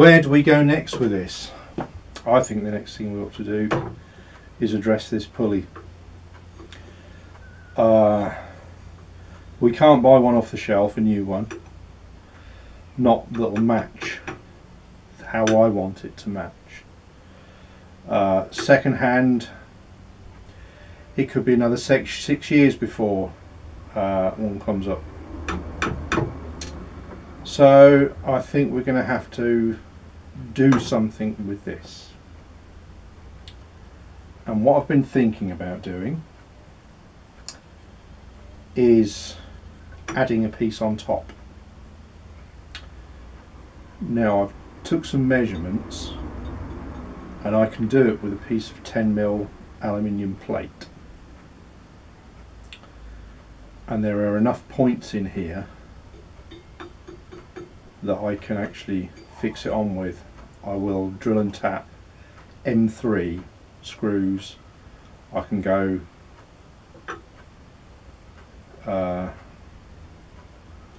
where do we go next with this? I think the next thing we ought to do is address this pulley. We can't buy one off the shelf, a new one, not that'll match how I want it to match. Second hand, it could be another 6 years before one comes up. So I think we're going to have to do something with this. And what I've been thinking about doing is adding a piece on top. Now I've took some measurements and I can do it with a piece of 10mm aluminium plate, and there are enough points in here that I can actually fix it on with. I will drill and tap M3 screws. I can go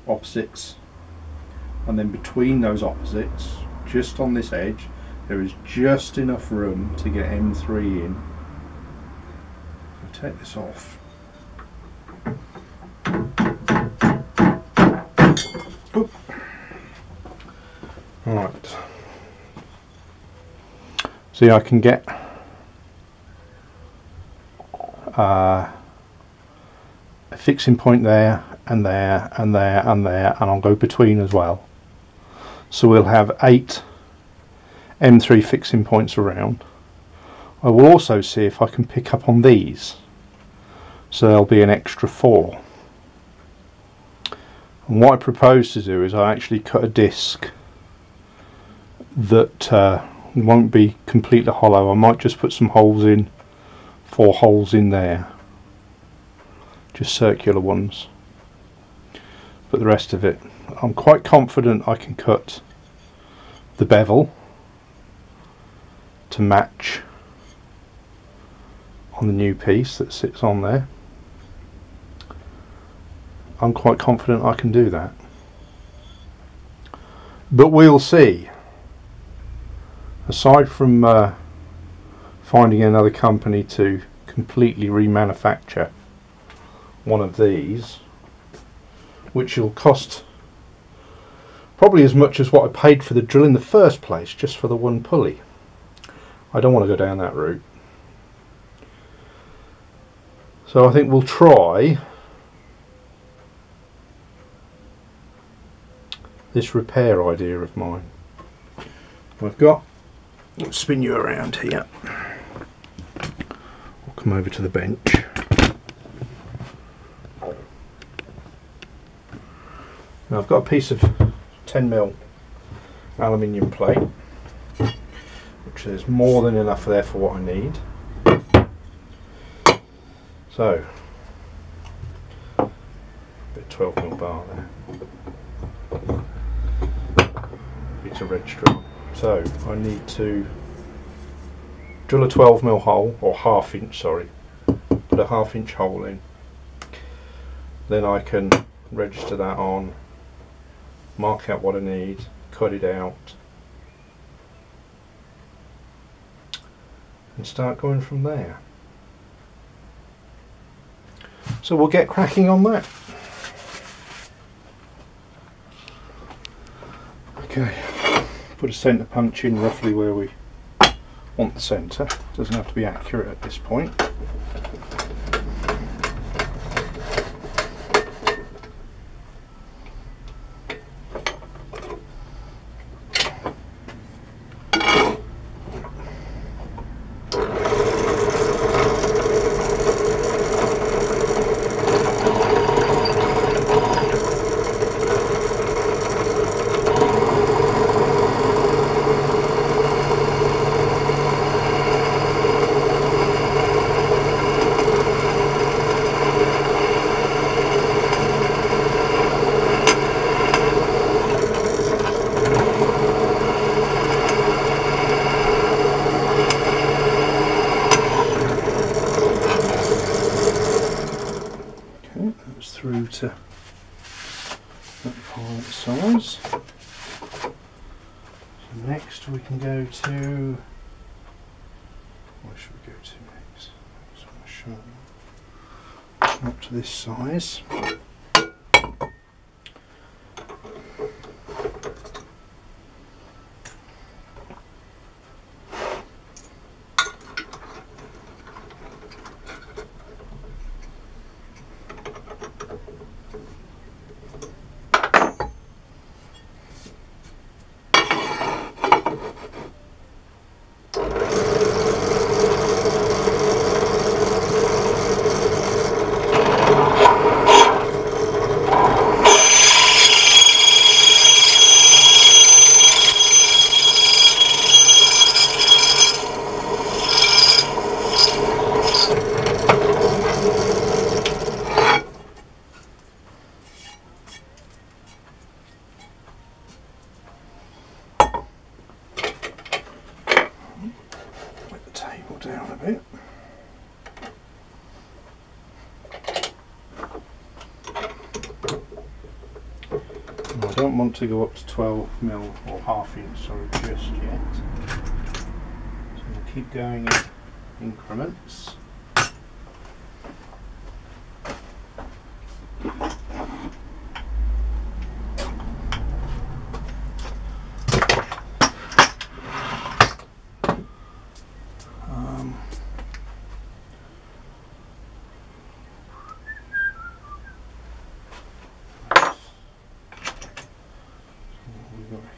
opposites, and then between those opposites, just on this edge, there is just enough room to get M3 in. I'll take this off. Oop. Right. See, I can get a fixing point there and there and there and there, and I'll go between as well. So we'll have 8 M3 fixing points around. I will also see if I can pick up on these, so there'll be an extra 4. And what I propose to do is I actually cut a disc that won't be completely hollow. I might just put some holes in, 4 holes in there, just circular ones, but the rest of it, I'm quite confident I can cut the bevel to match on the new piece that sits on there. I'm quite confident I can do that, but we'll see. Aside from finding another company to completely remanufacture one of these, which will cost probably as much as what I paid for the drill in the first place, just for the one pulley. I don't want to go down that route. So I think we'll try this repair idea of mine. I've got, I'll spin you around here. I'll come over to the bench. Now I've got a piece of 10mm aluminium plate, which is more than enough there for what I need. So, a bit 12mm bar there. Bit of red straw. So I need to drill a 12mm hole, or ½ inch, sorry. Put a ½ inch hole in. Then I can register that on, mark out what I need, cut it out, and start going from there. So we'll get cracking on that. Okay, put a centre punch in roughly where we want the centre. Doesn't have to be accurate at this point. Through to that pilot size. So Next we can go to, where should we go to next? So I'm going to show you up to this size. Down a bit. I don't want to go up to 12mm or ½ inch, sorry, just yet. So we'll keep going in increments.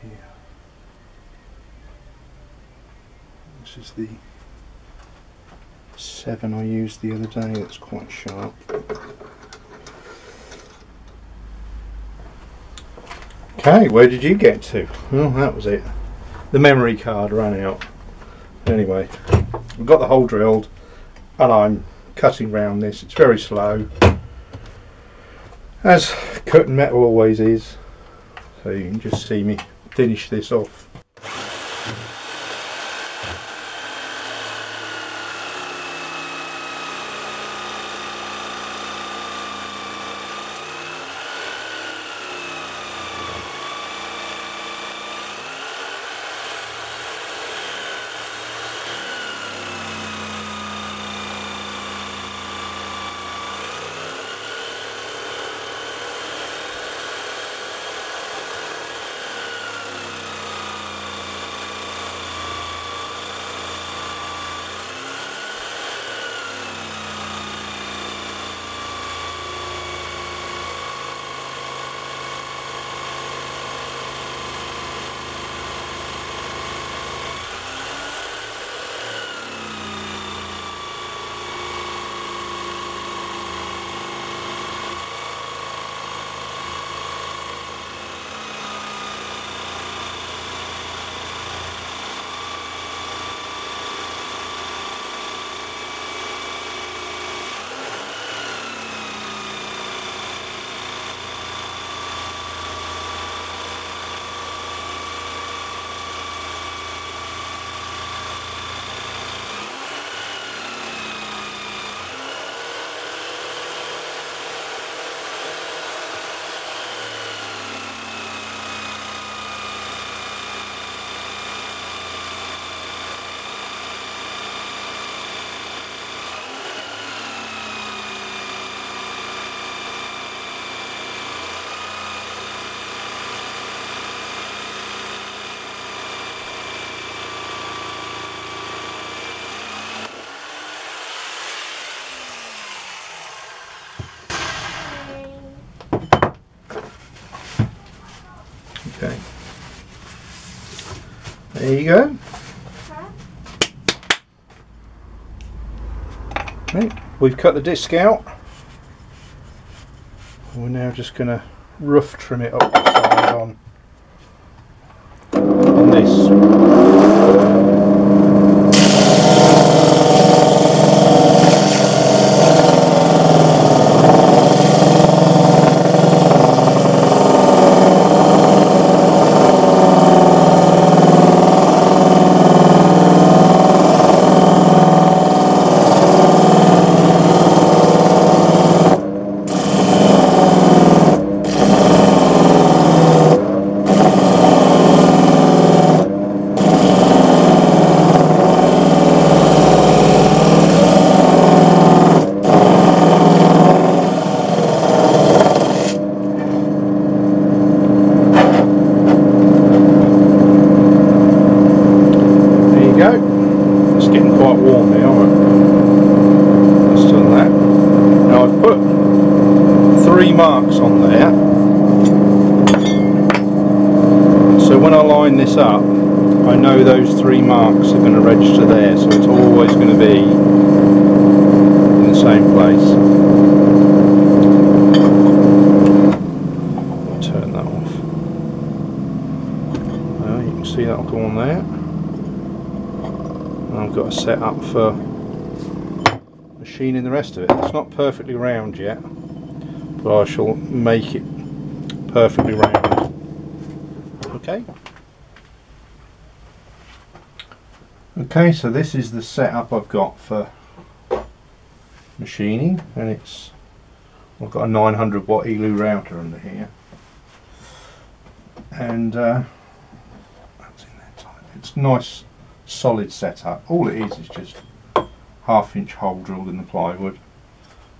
Here. This is the 7 I used the other day, that's quite sharp. Okay, where did you get to? Well, that was it. The memory card ran out. Anyway, I've got the hole drilled and I'm cutting round this. It's very slow, as cutting metal always is. So you can just see me finish this off. Okay, there you go. Right, we've cut the disc out. We're now just going to rough trim it up the side on this. we go. It's getting quite warm now. Let's turn that. Now I've put 3 marks on there, so when I line this up I know those 3 marks are going to register there, so it's always going to be in the same place. I'll turn that off. You can see that'll go on there. And I've got to set up for machining the rest of it. It's not perfectly round yet, but I shall make it perfectly round. Okay. Okay, so this is the setup I've got for machining, and I've got a 900 watt ELU router under here, and it's a nice solid setup. All it is just 1/2 inch hole drilled in the plywood,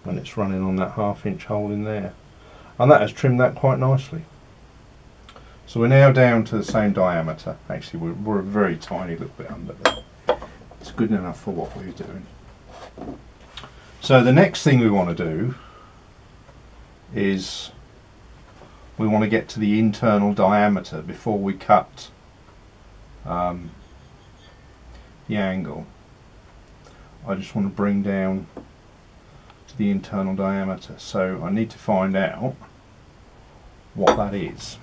and it's running on that 1/2 inch hole in there, and that has trimmed that quite nicely. So we're now down to the same diameter. Actually we're a very tiny little bit under there. It's good enough for what we're doing. So the next thing we want to do is we want to get to the internal diameter before we cut the angle. I just want to bring down to the internal diameter, so I need to find out what that is.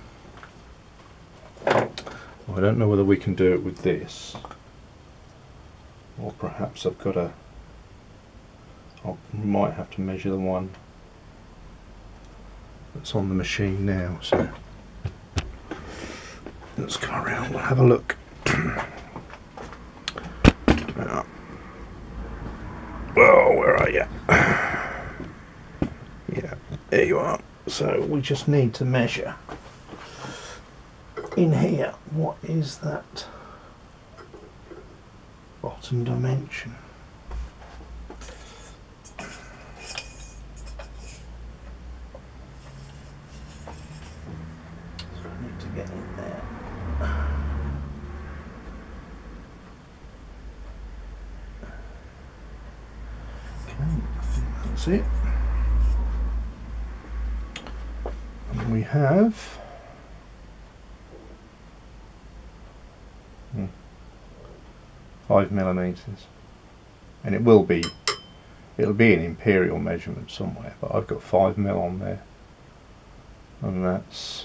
I don't know whether we can do it with this, or perhaps I might have to measure the one that's on the machine now, so let's come around and have a look. Oh, where are you? Yeah, there you are. So we just need to measure in here. What is that bottom dimension? So I need to get in there. Okay, I think that's it. And we have 5 millimeters, and it'll be an imperial measurement somewhere, but I've got 5 mil on there, and that's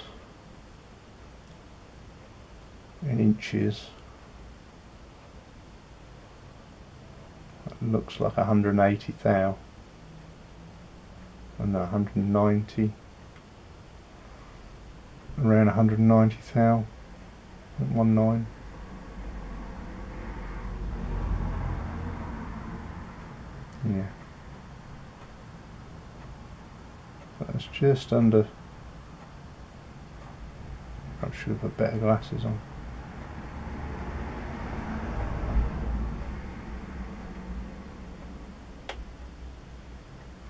in inches. That looks like 180 thou, and 190, around 190 thou, 19. Yeah, that's just under. I should have put better glasses on.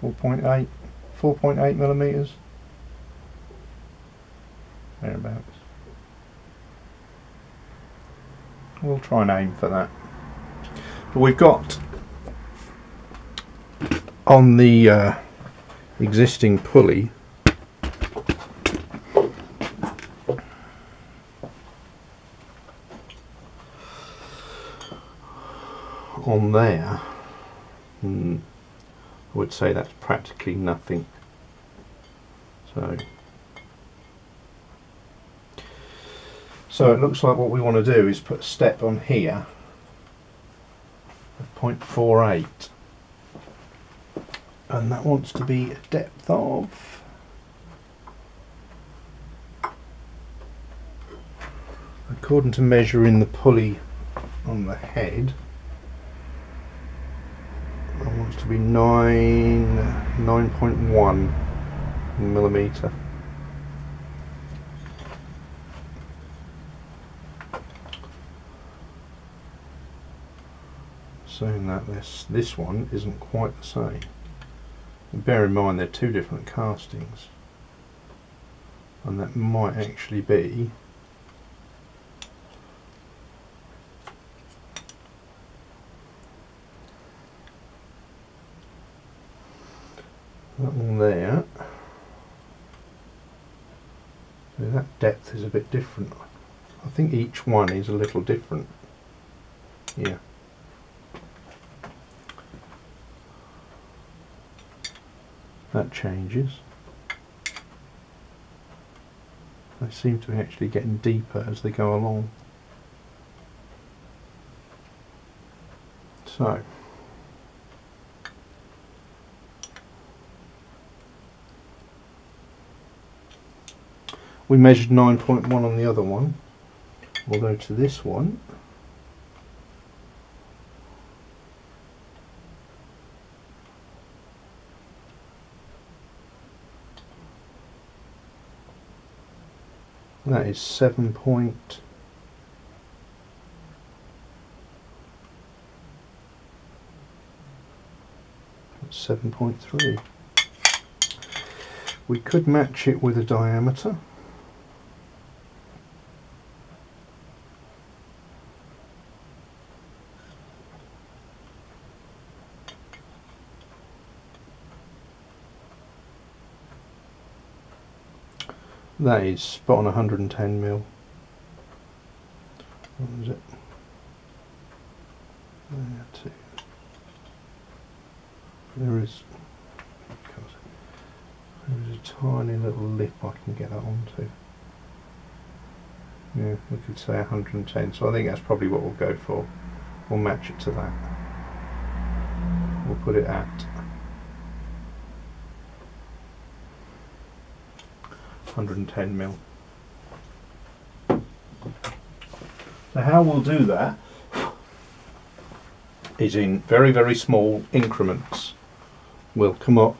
Four point eight millimeters, thereabouts. We'll try and aim for that. But we've got on the existing pulley on there, I would say that's practically nothing. So it looks like what we want to do is put a step on here of 0.48. And that wants to be a depth of, according to measuring the pulley on the head, that wants to be 9.1 millimeter. Saying that this one isn't quite the same. And bear in mind they're 2 different castings, and that might actually be That one there. So that depth is a bit different. I think each one is a little different. Yeah. That changes. They seem to be actually getting deeper as they go along. So we measured 9.1 on the other one. We'll go to this one. That is 7.3. We could match it with a diameter. That is spot on 110 mil. What was it? There is a tiny little lip I can get that onto. Yeah, we could say 110, so I think that's probably what we'll go for. We'll match it to that. We'll put it at 110 mil. So how we'll do that is in very, very small increments. We'll come up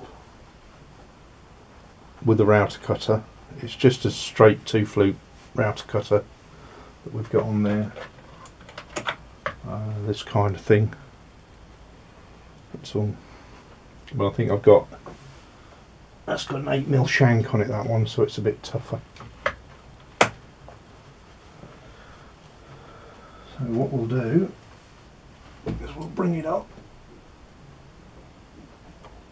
with a router cutter. It's just a straight 2-flute router cutter that we've got on there. This kind of thing. That's all. Well, I think I've got, that's got an 8mm shank on it, that one, so it's a bit tougher. So what we'll do is we'll bring it up.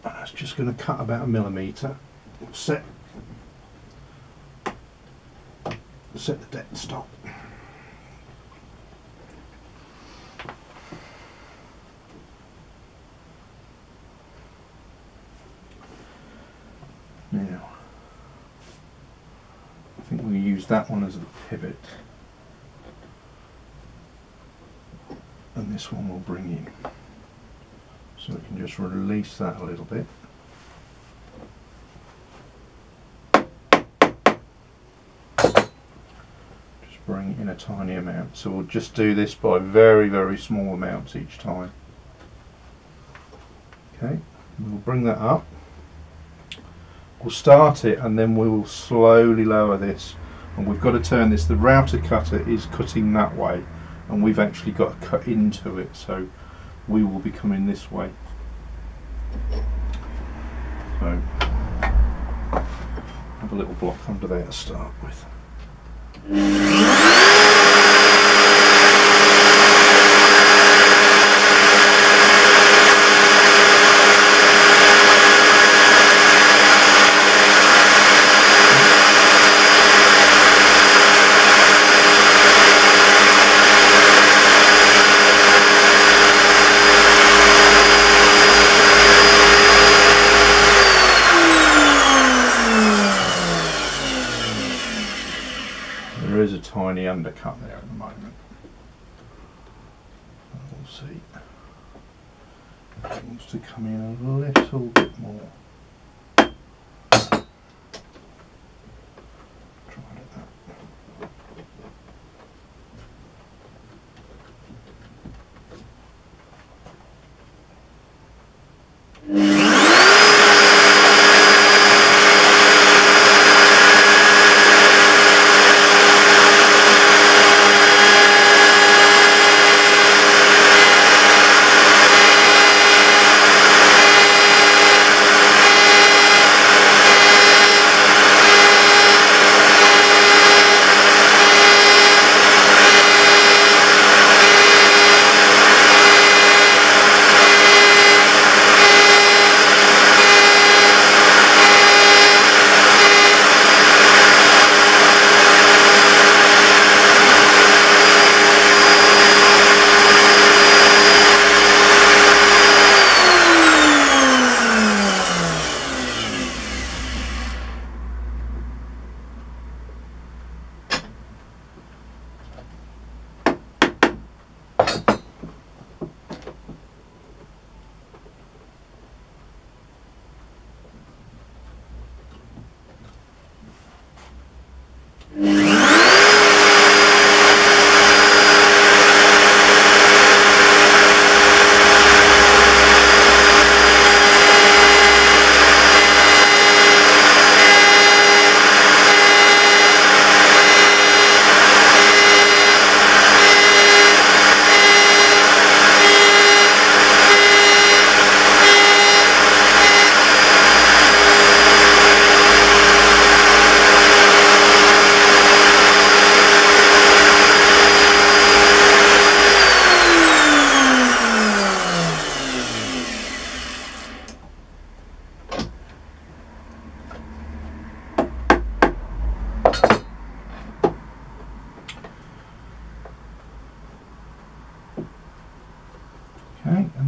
That's just going to cut about 1 millimetre. We'll set the dead stop. Now, I think we'll use that one as a pivot, and this one will bring in. So we can just release that a little bit. Just bring in a tiny amount. So we'll just do this by very, very small amounts each time. Okay, we'll bring that up. We'll start it and then we will slowly lower this. And we've got to turn this, the router cutter is cutting that way and we've actually got to cut into it, so we will be coming this way. So have a little block under there to start with. There is a tiny undercut there at the moment. We'll see. It wants to come in a little bit more. Try it that.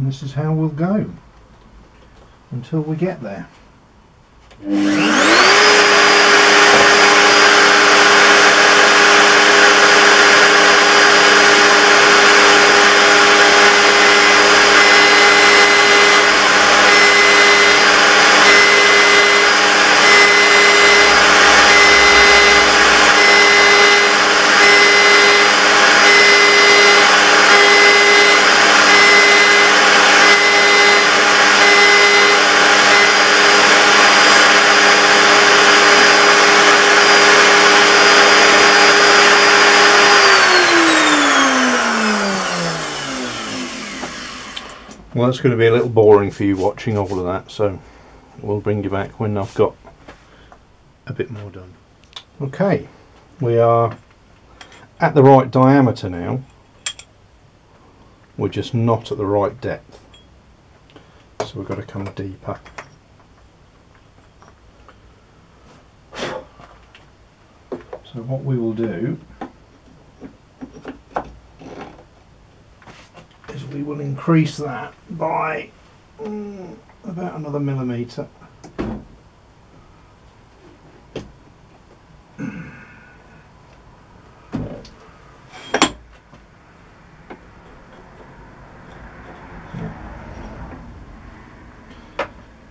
And this is how we'll go until we get there. Well, it's going to be a little boring for you watching all of that, so we'll bring you back when I've got a bit more done. Okay, we are at the right diameter now. We're just not at the right depth, so we've got to come deeper. So what we will do is we will increase that by about another millimetre.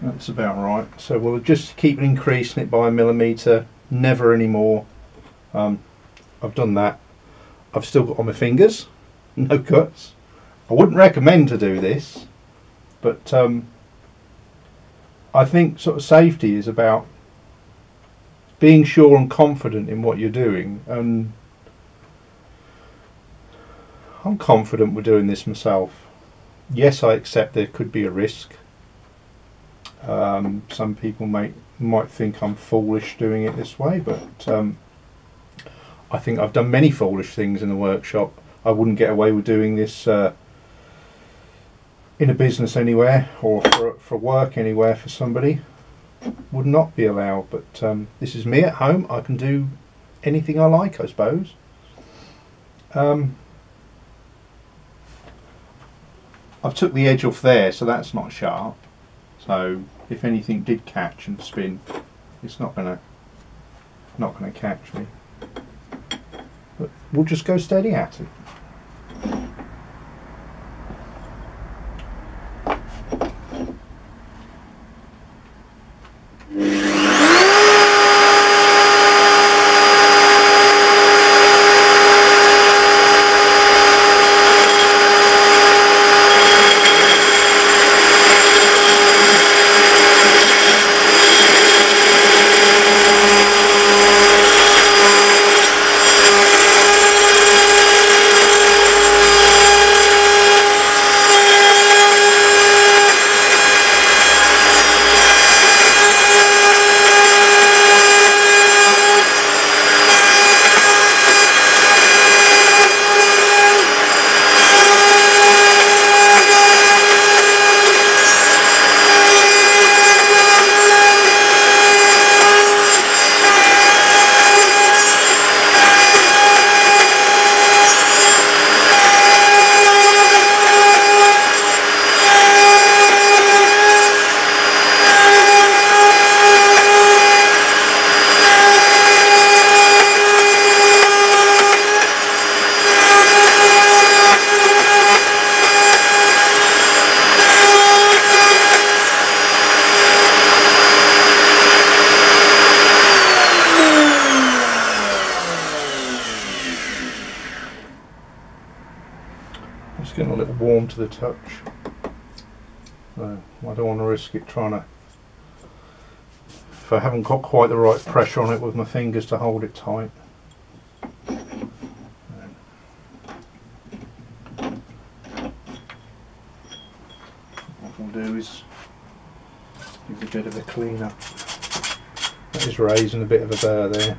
That's about right. So we'll just keep increasing it by a millimetre, never any more. I've done that. I've still got on my fingers, no cuts. I wouldn't recommend to do this, but I think sort of safety is about being sure and confident in what you're doing, and I'm confident we're doing this myself. Yes, I accept there could be a risk. Some people might think I'm foolish doing it this way, but I think I've done many foolish things in the workshop. I wouldn't get away with doing this in a business anywhere, or for work anywhere for somebody. Would not be allowed, but this is me at home. I can do anything I like, I suppose. I've took the edge off there, so that's not sharp. So if anything did catch and spin, it's not gonna catch me. But we'll just go steady at it. It's getting a little warm to the touch, so I don't want to risk it trying to, if I haven't got quite the right pressure on it with my fingers to hold it tight. What we'll do is give it a bit of a clean up. That is raising a bit of a burr there.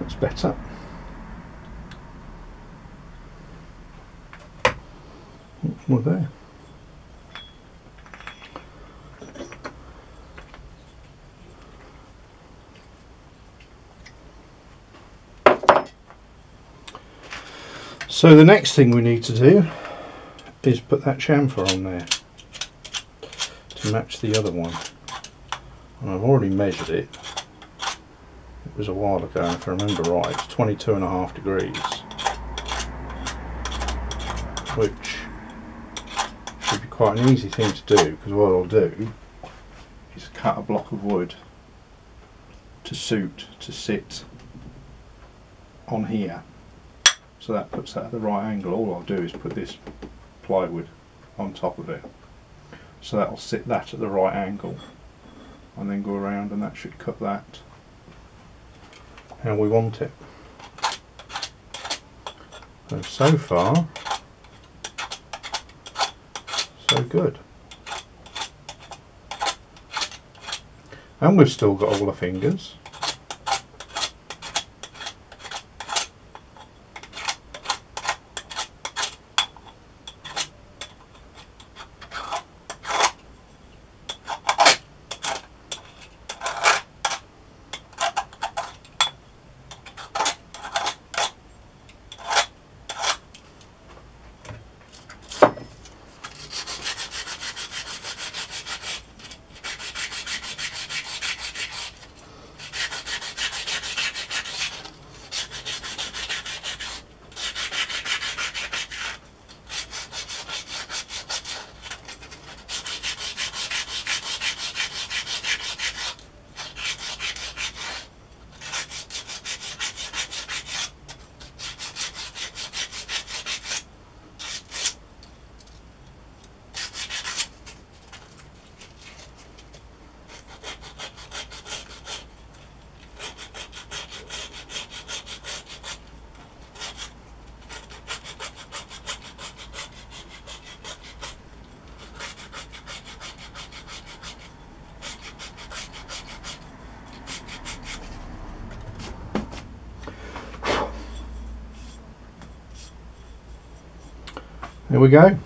looks better. Well, there. So the next thing we need to do is put that chamfer on there to match the other one. And I've already measured it. It was a while ago, and if I remember right, it's 22.5 degrees, which should be quite an easy thing to do, because what I'll do is cut a block of wood to sit on here. So that puts that at the right angle. All I'll do is put this plywood on top of it, so that'll sit that at the right angle, and then go around, and that should cut that how we want it. So far so good, and we've still got all the fingers. There we go.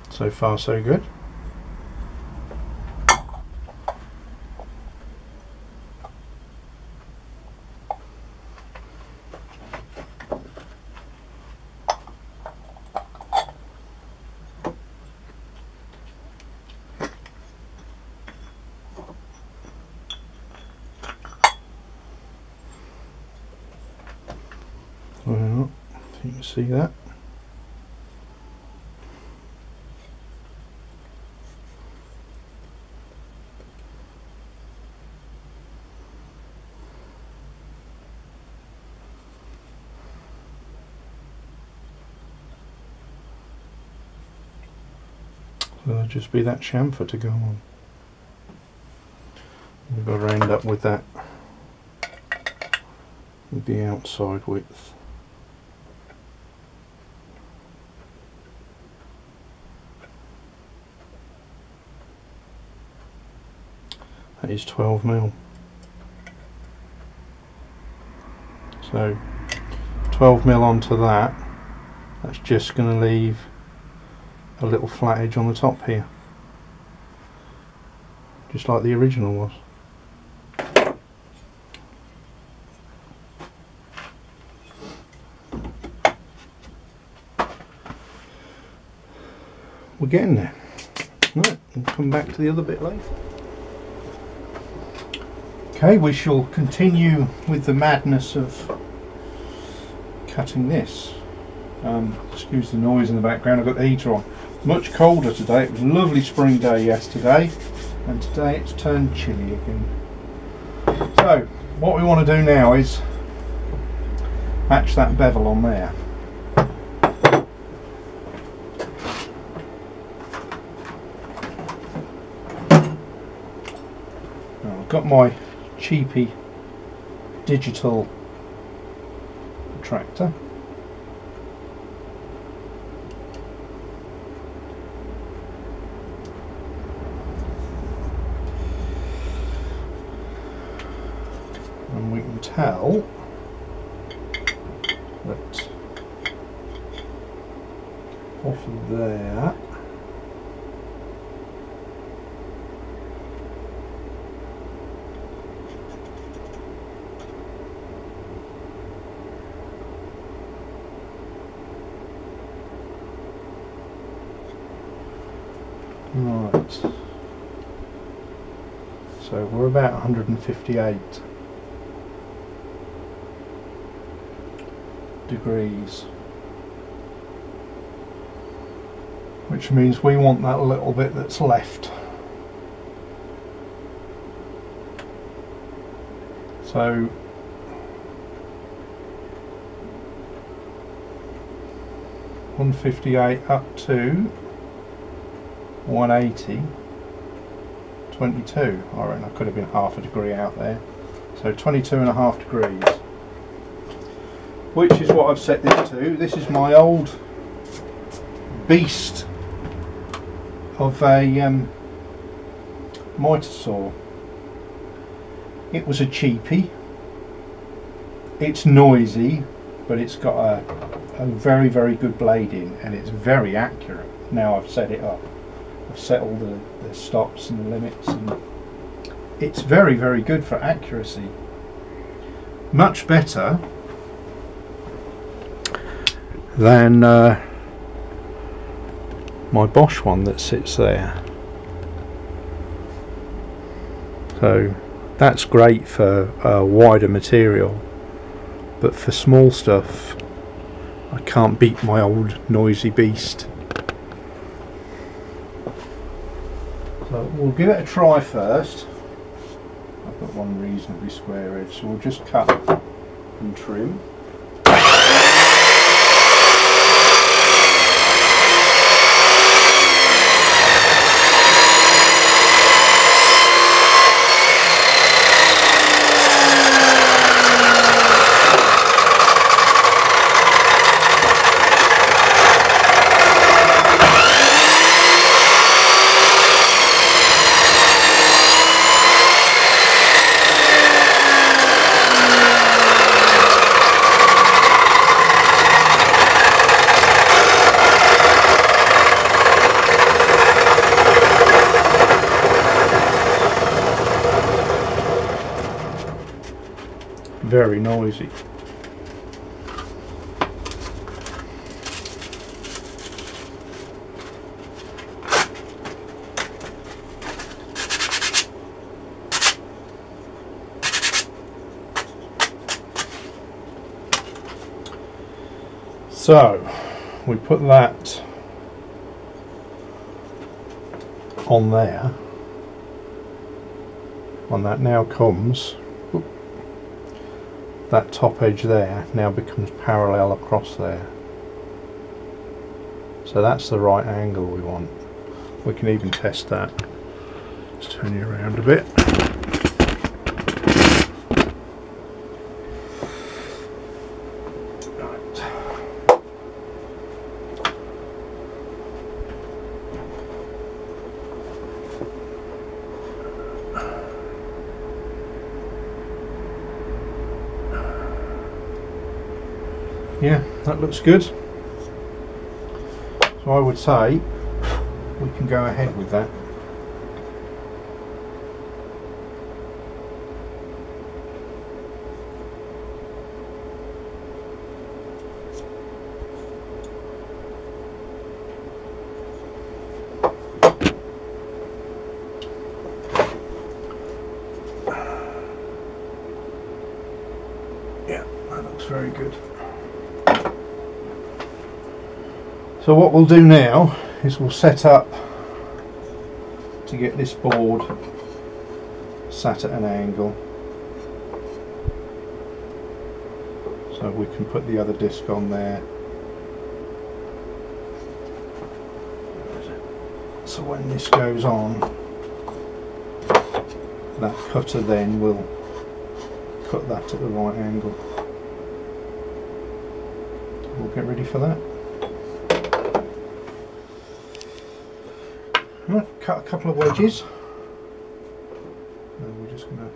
So far so good. Well, you can see that. So there'll just be that chamfer to go on. We've got to end up with that, with the outside width. That is 12mm. So 12mm onto that, that's just going to leave a little flat edge on the top here, just like the original was. We're getting there. Right, we'll come back to the other bit later. Okay, we shall continue with the madness of cutting this. Excuse the noise in the background, I've got the heater on. Much colder today. It was a lovely spring day yesterday, and today it's turned chilly again. So what we want to do now is match that bevel on there. Now, I've got my cheapy digital protractor. can tell that off of there right, so we're about 158 degrees, which means we want that little bit that's left. So (158) up to 180, 22. I reckon I could have been half a degree out there. So 22.5 degrees, which is what I've set this to. This is my old beast of a miter saw. It was a cheapie. It's noisy, but it's got a very, very good blade in, and it's very accurate. Now I've set it up. I've set all the stops and the limits, and it's very, very good for accuracy. Much better than my Bosch one that sits there. So that's great for wider material, but for small stuff I can't beat my old noisy beast. So we'll give it a try first. I've got one reasonably square edge, so we'll just cut and trim. Very noisy. So we put that on there, and that now comes, that top edge there now becomes parallel across there. So that's the right angle we want. We can even test that. Let's turn you around a bit. Yeah, that looks good. So I would say we can go ahead with that. Yeah, that looks very good. So what we'll do now is we'll set up to get this board sat at an angle, so we can put the other disc on there. So when this goes on, that cutter then will cut that at the right angle. We'll get ready for that. Right, cut a couple of wedges, and we're just going to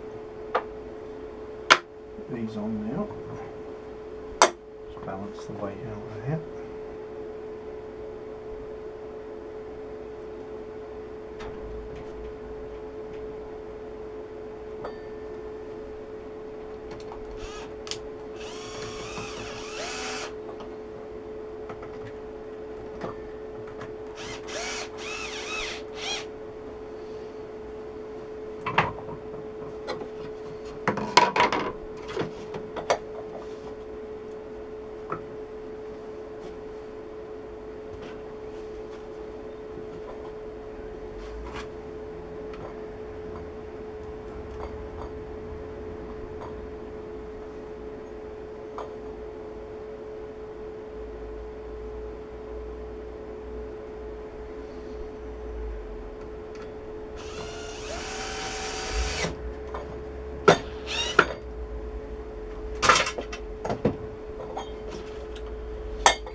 Put these on now. Just balance the weight out there.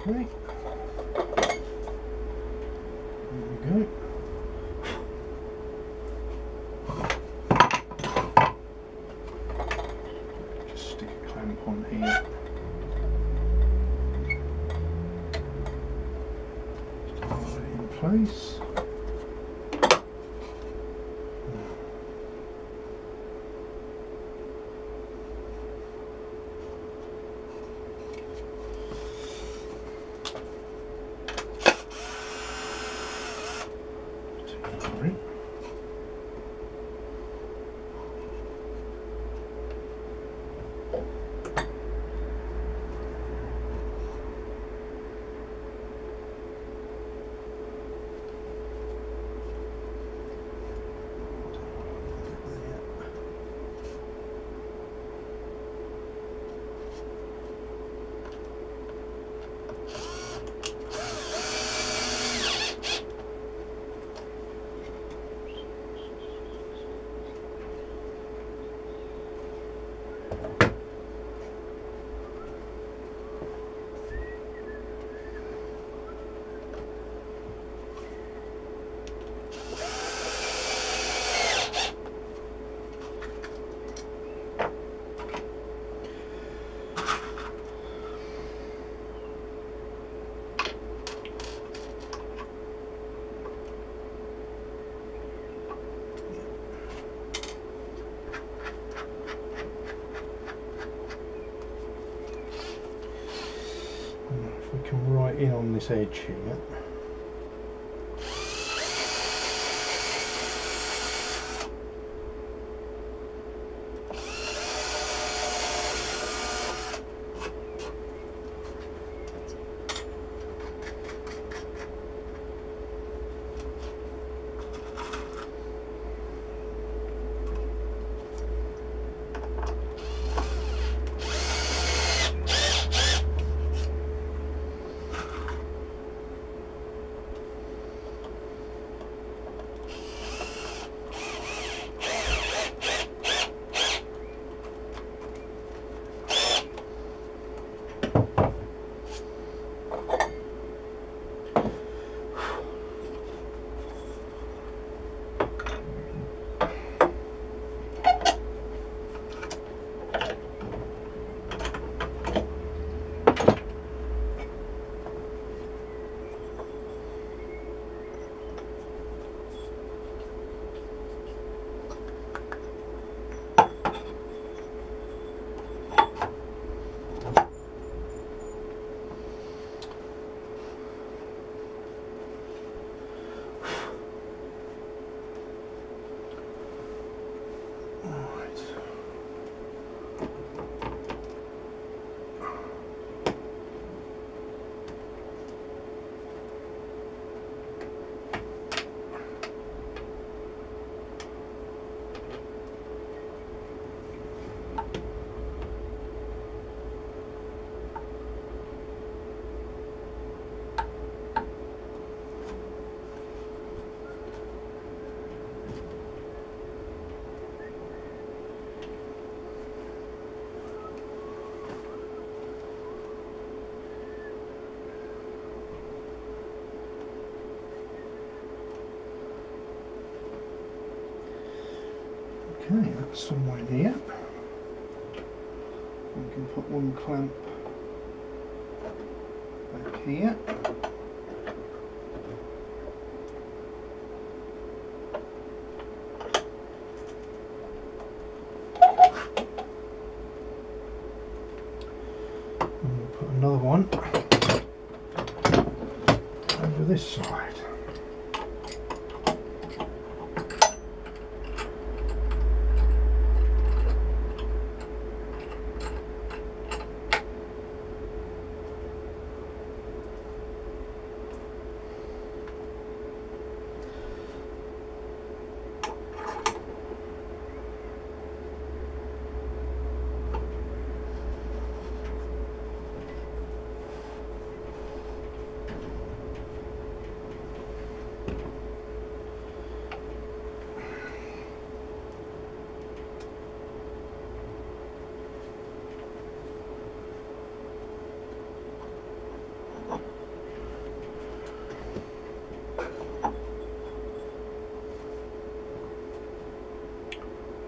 Okay. There we go. Just stick a clamp on here. Just hold it in place. If we come right in on this edge here. Okay, that's somewhere there. We can put one clamp back here. And we'll put another one over this side.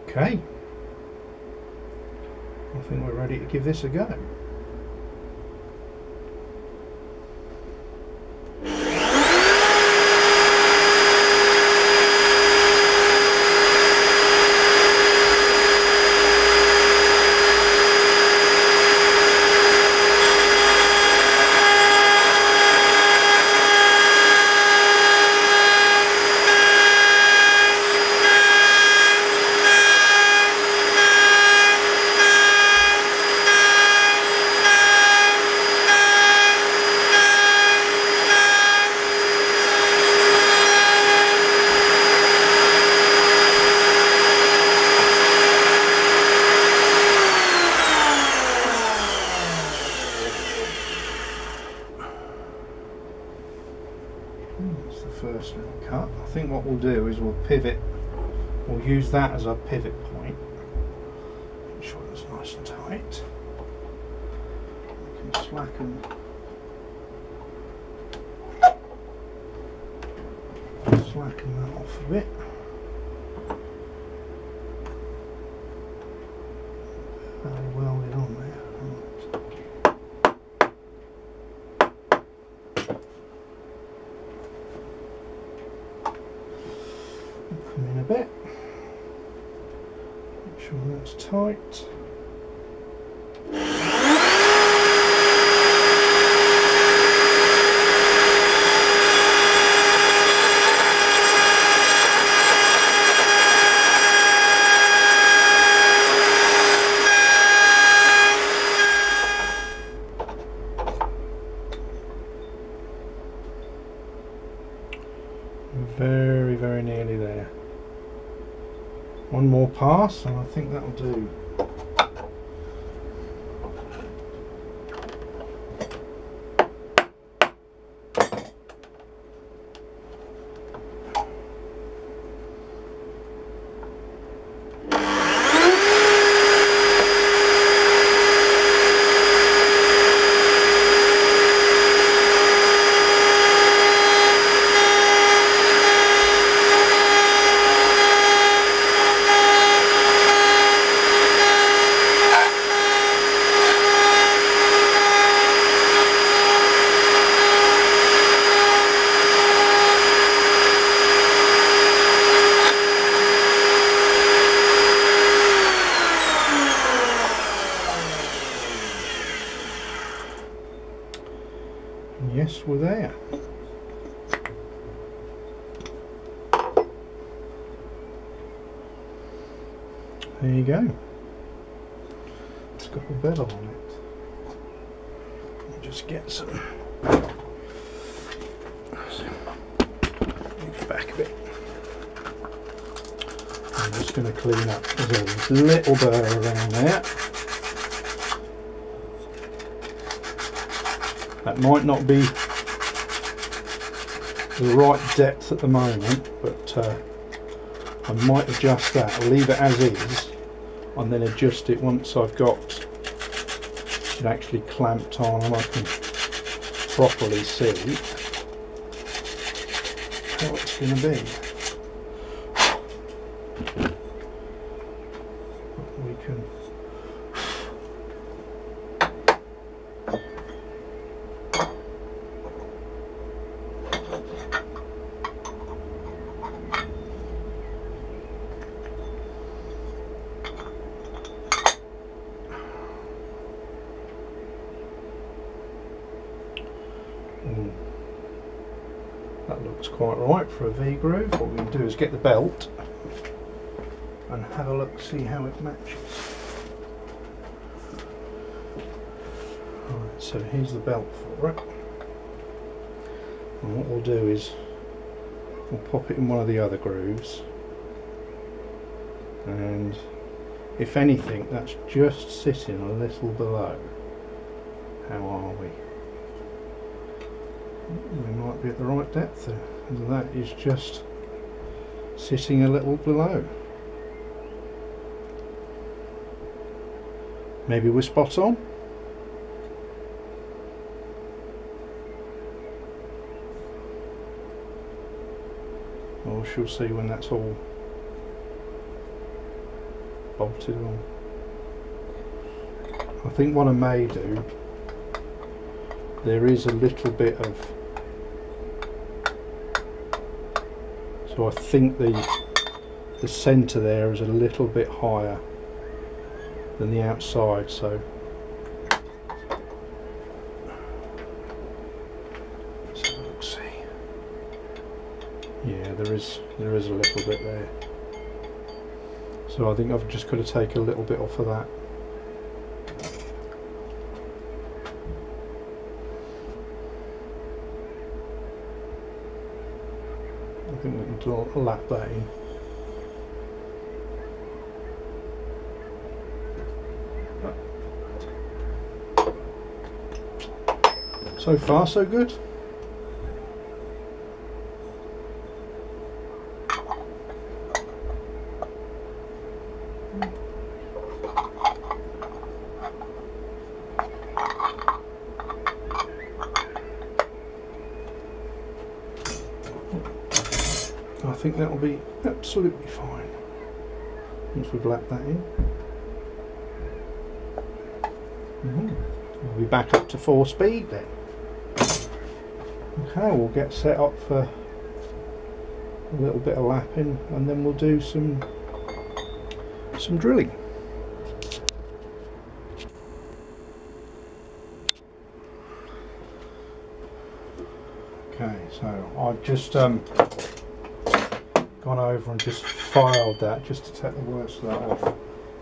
Okay, I think we're ready to give this a go. That's the first little cut. I think what we'll do is we'll use that as our pivot point. Make sure that's nice and tight. We can slacken that off a bit. Very welded on there. Come in a bit. Make sure that's tight. Very, very nearly there. One more pass and I think that'll do. Yes, we're there. There you go. It's got a bevel on it. I'll just get some. Move it back a bit. I'm just going to clean up. There's a little burr around there. That might not be the right depth at the moment, but I might adjust that. I'll leave it as is and then adjust it once I've got it actually clamped on and I can properly see how it's going to be. We can That looks quite right for a V-groove. What we can do is get the belt and have a look, see how it matches. Right, so here's the belt for it. And what we'll do is we'll pop it in one of the other grooves, and if anything that's just sitting a little below. How are we? We might be at the right depth there, and that is just sitting a little below. Maybe we're spot on. Or she'll see when that's all bolted on. I think what I may do, there is a little bit of, so I think the centre there is a little bit higher than the outside, so let's see. Yeah, there is a little bit there. So I think I've just got to take a little bit off of that. I think we can lap that in. So far so good. I think that will be absolutely fine once we've lapped that in. We'll be back up to 4 speed then. Okay, we'll get set up for a little bit of lapping, and then we'll do some drilling. Okay, so I've just gone over and just filed that just to take the worst of that off.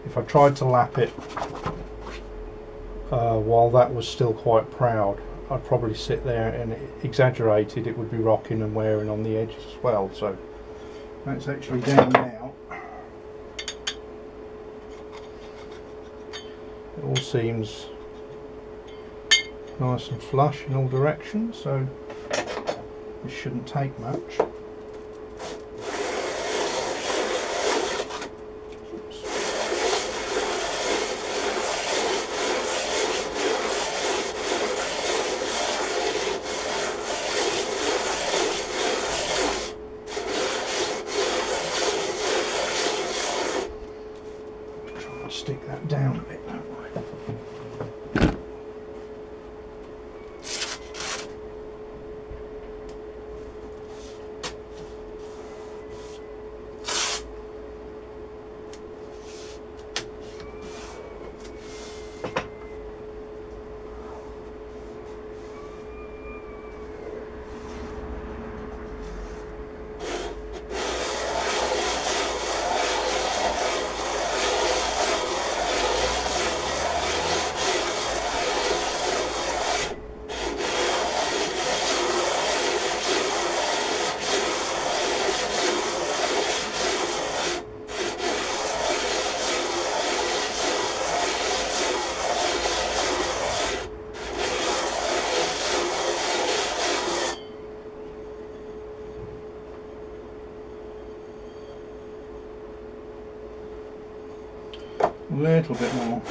If I tried to lap it while that was still quite proud, I'd probably sit there and exaggerated, it would be rocking and wearing on the edges as well. So that's actually down now. It all seems nice and flush in all directions, so this shouldn't take much. Stick that down a bit, don't we? A little bit more.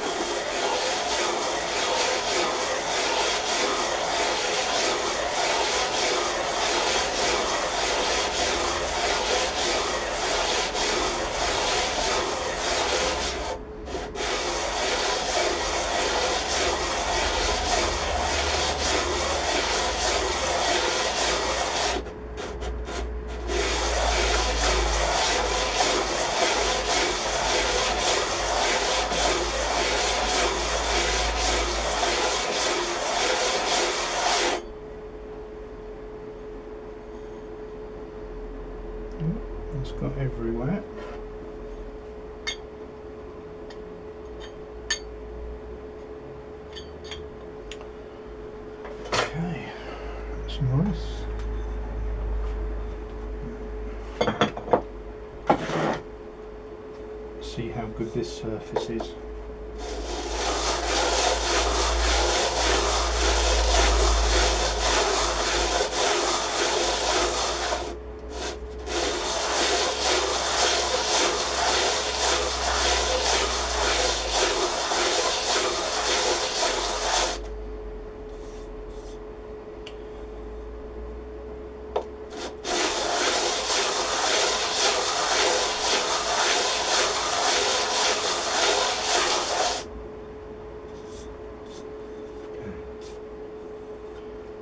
see how good this surface is.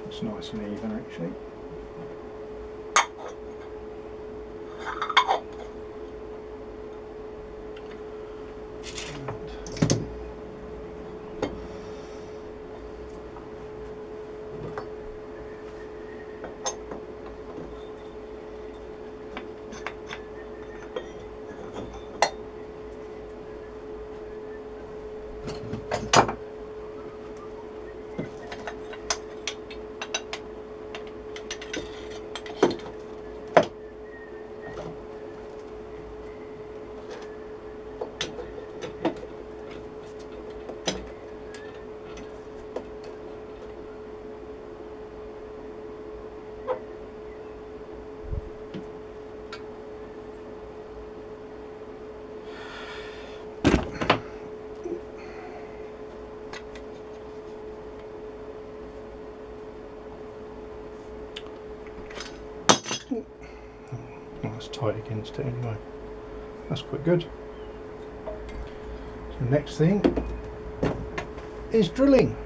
It's nice and even actually. That's tight against it anyway. That's quite good. So next thing is drilling.